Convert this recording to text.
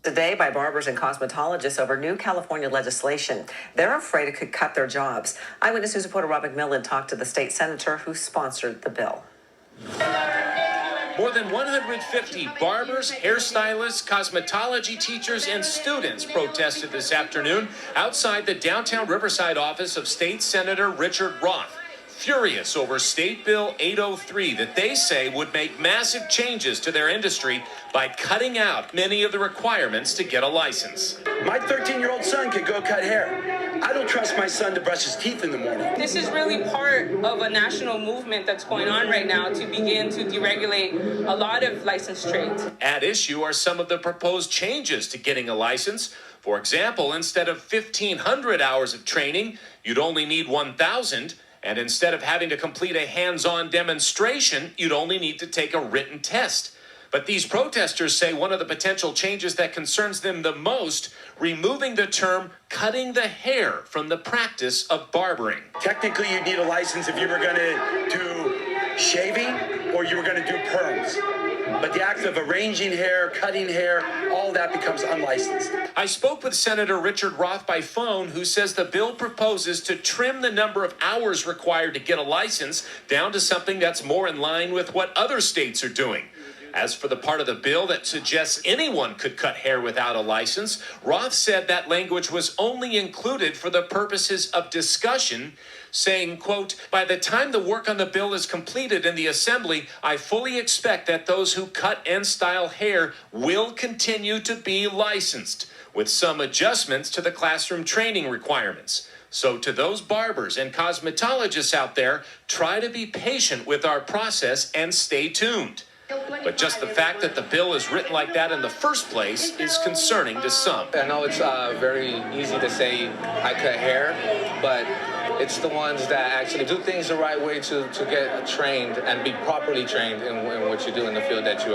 Today by barbers and cosmetologists over new California legislation. They're afraid it could cut their jobs. Eyewitness News reporter Rob McMillan talked to the state senator who sponsored the bill. More than 150 barbers, hairstylists, cosmetology teachers, and students protested this afternoon outside the downtown Riverside office of State Senator Richard Roth, furious over State Bill 803 that they say would make massive changes to their industry by cutting out many of the requirements to get a license. My 13-year-old son could go cut hair. I don't trust my son to brush his teeth in the morning. This is really part of a national movement that's going on right now to begin to deregulate a lot of licensed trades. At issue are some of the proposed changes to getting a license. For example, instead of 1,500 hours of training, you'd only need 1,000. And instead of having to complete a hands-on demonstration, you'd only need to take a written test. But these protesters say one of the potential changes that concerns them the most, removing the term cutting the hair from the practice of barbering. Technically, you'd need a license if you were going to do shaving or you were going to do perms. But the act of arranging hair, cutting hair, all that becomes unlicensed. I spoke with Senator Richard Roth by phone, who says the bill proposes to trim the number of hours required to get a license down to something that's more in line with what other states are doing. As for the part of the bill that suggests anyone could cut hair without a license, Roth said that language was only included for the purposes of discussion, saying, quote, "By the time the work on the bill is completed in the assembly, I fully expect that those who cut and style hair will continue to be licensed, with some adjustments to the classroom training requirements. So to those barbers and cosmetologists out there, try to be patient with our process and stay tuned." But just the fact that the bill is written like that in the first place is concerning to some. I know it's very easy to say I cut hair, but it's the ones that actually do things the right way to get trained and be properly trained in what you do in the field that you are.